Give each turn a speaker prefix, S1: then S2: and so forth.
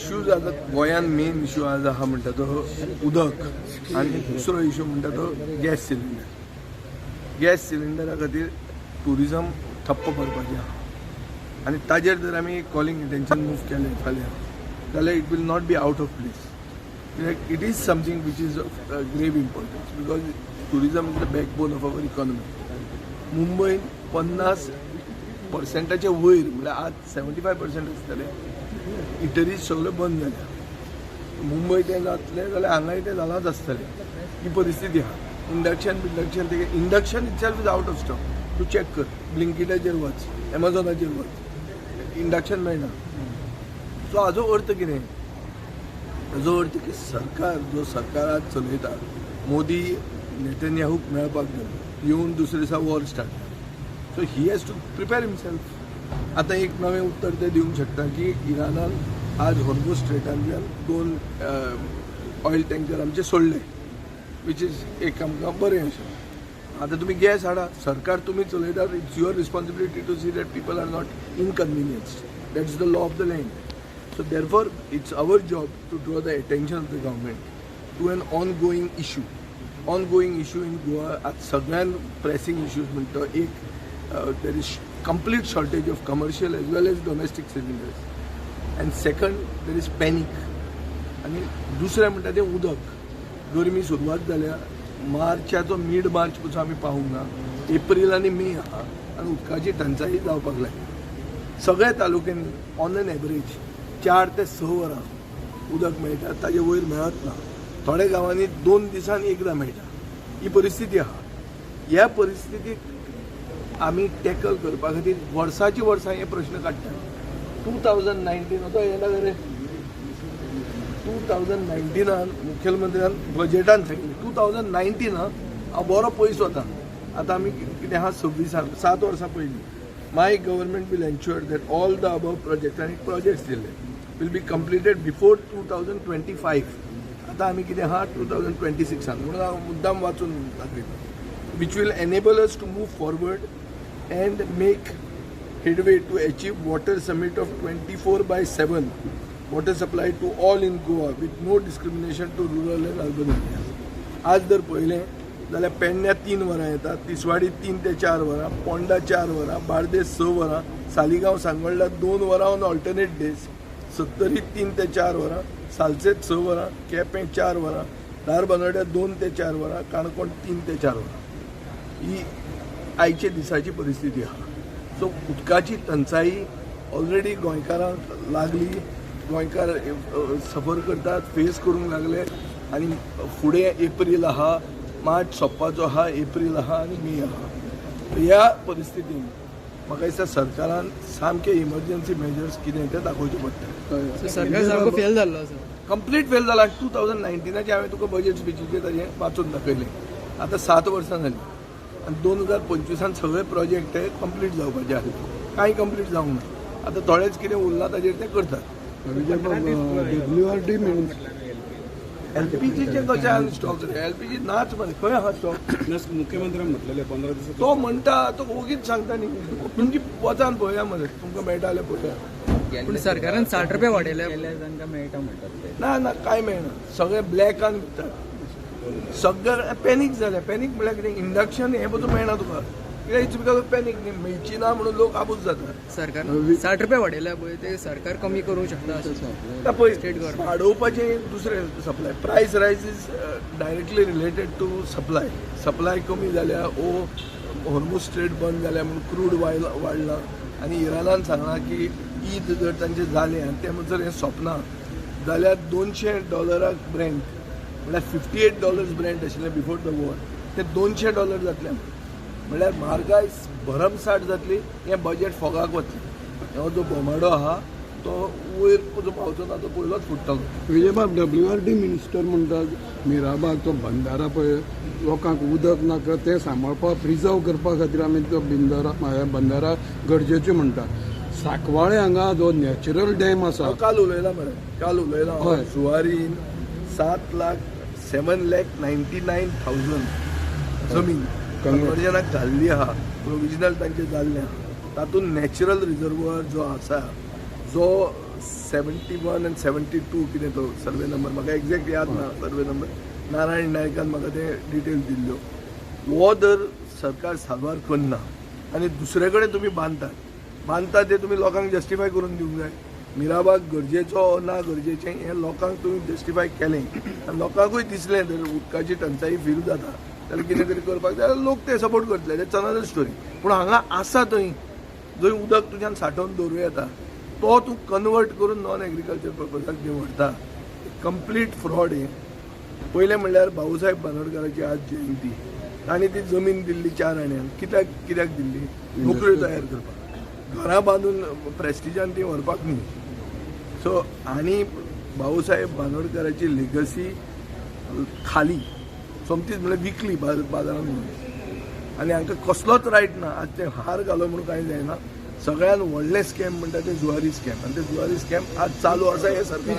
S1: Issue जाता गोंयान main issue आज आहा म्हणटा तो उदक आनी दुसरो इश्यू म्हणटा तो गॅस सिलिंडर. गॅस सिलिंडरा खातीर टुरिजम ठप्प करपाचें आहा आनी ताजेर जर आमी कॉलिंग अटेन्शन मूव केलें फाल्यां जाल्यार it will not be out of place. It is something which is of grave importance because tourism is the backbone of our economy. मुंबईन 50% वयर म्हळ्यार आज 75% आसतले इटरीज सगळे बंद जाल्या. मुंबय तें जातलें जाल्यार हांगाय तें जालांच आसतलें. ही परिस्थिती आहा. Induction itself is out of stock. तूं चॅक कर, ब्लिंकिटाचेर वच, एमेझॉनाचेर वच, इंडक्शन मेळना. सो हाजो अर्थ कितें? हाजो अर्थ की सरकार आज चलयता, मोदी नेतन्याहूक मेळपाक गेलो, येवन दुसरे दिसा war start. So he has to prepare himself. आतां एक नवें उत्तर ते दिवंक शकता की इरानान आज हॉर्मुझ स्ट्रेटांतल्यान 2 ऑयल टँकर आमचे सोडले, वीच इज एक आमकां बरें अशें. आतां तुमी गॅस हाडा, सरकार तुमी चलयतात. It's your responsibility to see that people are not inconvenienced. That is the law of the land. So therefore, it's our job to draw the attention of the government to an ongoing issue. Ongoing issue in Goa at सगळ्यान pressing issues म्हणतो एक there is complete shortage of commercial as well as domestic cylinders. And second, there is panic. आणि दुसरें म्हणटा तें उदक. गरमी सुरवात जाल्या. मार्चाचो मिड मार्च पासून आमी पावूंक ना. एप्रील आनी मे आहा आनी उदकाची टंचाई जावपाक लागली. सगळ्या तालुक्यांनी ऑन एन एवरेज 4 ते 6 वरां उदक मेळटा, ताजे वयर मेळत ना. थोड्या गांवांनी 2 दिसान एकदां मेळटा. ही परिस्थिती आहा. ह्या परिस्थितीक आमी टॅकल करपा खातीर वर्सां हे प्रश्न काडटात. 2019 तो येयला रे 2019 मुखेलमंत्र्यान बजेटान सांगिल्लें 2019 हांव बरो पयस वता. आतां आमी कितें आहा 26 7 वर्सां पयलीं. My government will ensure that all the above projects and projects will be completed before 2025. आता आमी कितें आहा 2026 म्हणून हांव मुद्दाम वाचून दाखयता. which will enable us to move forward and make headway to achieve water summit of 24/7 water supply to all in Goa with no discrimination to rural and urban areas. आज जर पळयलें जाल्यार पेडण्या 3 वरां येतात, तिसवाडी 3 ते 4 वरां, पोंडा 4 वरां, बार्देस 6 वरां, सालिगांव सांगोळडा 2 वरां ऑन ऑल्टरनेट डेज, सत्तरी 3 ते 4 वरां, सालसेत 6 वरां, केपें 4 वरां, धारबांदोड्या 2 ते 4 वरां, काणकोण 3 ते 4 वरां. ही आयचे दिसाची परिस्थिती आहा. सो उदकाची टंचाई ऑलरेडी गोंयकारांक लागली. गोंयकार सफर करतात, फेस करूंक लागले. आनी फुडें एप्रील आहा, मार्च सोंपपाचो आहा, एप्रील आहा आनी मे आहा. ह्या परिस्थितीन म्हाका दिसता सरकारान सामके इमर्जन्सी मेजर्स कितें ते दाखोवचे पडटा.
S2: सरकार सामको फेल जाल्लो सर.
S1: कंप्लीट फेल जाला. 2019 हांवें तुका बजेट स्पिचीचेर ताजें वाचून दाखयलें. आतां 7 वर्सां जालीं आनी 2025 सगळे प्रोजेक्ट ते कंप्लीट जावपाचे आसले. कांय कंप्लीट जावंक ना. आतां थोडेच कितें उरला ताजेर ते करतात.
S3: WRD
S1: एलपीजीचे कशें स्टॉक रे? एलपीजी नाच मरे. खंय आहा स्टॉक?
S3: मुख्यमंत्र्यान म्हटलेले 15 दीस.
S1: तो म्हणटा तो ओगीच सांगता न्ही. तुमची वचान पळया मरे, तुमकां मेळटा जाल्यार पळया.
S2: पूण सरकारान 60 रुपया वाडयले तांकां मेळटा म्हणटात ते.
S1: ना कांय मेळना. सगळे ब्लॅकान विकतात. सगळे पॅनीक जाल्या. पॅनीक म्हळ्यार कितें? इंडक्शन हें पसून मेळना तुका. कित्याक इट्स बिकॉज ऑफ पॅनीक न्ही. मेळची ना म्हणून लोक आबूज जातात.
S2: सरकार 60 रुपया वाडयल्या पळय ते सरकार कमी करूंक शकता अशें
S1: पळय
S2: स्टेट गव्हर्नमेंट
S1: वाडोवपाचें दुसरें supply. Price rise is directly related to supply. Supply कमी जाल्या, हॉर्मुझ स्ट्रेट बंद जाल्या म्हणून क्रूड वाडला. आनी इरानान सांगलां की ईद जर तांचें जालें आनी तें जर हें सोंपना जाल्यार $200 ब्रँड म्हळ्यार $58 ब्रँड आशिल्लें बिफोर द वॉर ते $200 जातलें. म्हळ्यार म्हारगाय भरमसाट जातली. हें बजेट फोगाक वतलें. हो जो बोमाडो आहा तो वयर जो पावचो ना तो पयलोच फुट्टलो.
S3: विजयबाब, WRD मिनिस्टर म्हणटात मिराबाग तो बंदारा पळय लोकांक उदक नाका तें सांबाळपाक प्रिजर्व करपा खातीर आमी तो बंदारा गरजेचो म्हणटा. साकवाळे हांगा जो नॅचरल डॅम आसा
S1: काल उलयला मरे. काल उलयला
S3: हय.
S1: सुवारीन 7,799,000 जमीन कन्वर्जनाक घाल्ली आहा. प्रोविजनल तांचे जाल्लें आहा. तातूंत नॅचरल रिजर्वोयर जो आसा जो 71 आनी 72 कितें तो सर्वे नंबर म्हाका एक्झॅक्ट याद ना सर्वे नंबर नारायण नायकान म्हाका ते डिटेल्स दिल्ल्यो हो जर सरकार साल्वार करना आनी दुसरे कडेन तुमी बांदता ते तुमी लोकांक जस्टिफाय करून दिवंक जाय मिराबाग गरजेचो ना गरजेचें हें लोकांक तुमी जस्टिफाय केलें आनी लोकांकूय दिसलें जर उदकाची टंचाई फील जाता जाल्यार कितें तरी करपाक जाय जाल्यार लोक ते सपोर्ट करतले दॅट्स अनदर स्टोरी पूण हांगा आसा थंय जंय उदक तुज्यान सांठोवन दवरूं येता तो तूं कन्वर्ट करून नॉन एग्रीकल्चर पर्पजाक निवडटा कंप्लीट फ्रॉड हे पयलें म्हणल्यार भाऊसाहेब बांदोडकराची आज जयंती तांणी ती जमीन दिल्ली 4 आण्यांक कित्याक दिल्ली नोकऱ्यो तयार करपाक घरां बांदून प्रेस्टिजान ती व्हरपाक न्ही सो आनी भाऊसाहेब बांदोडकराची लेगसी खाली सोमतीच म्हणल्यार विकली बाजारांत आनी हांकां कसलोच रायट ना आज ते हार घालो म्हणून कांय जायना सगळ्यान व्हडलें स्कॅम म्हणटा ते जुवारी स्कॅम आनी ते जुवारी स्कॅम आज चालू आसा हे सरकार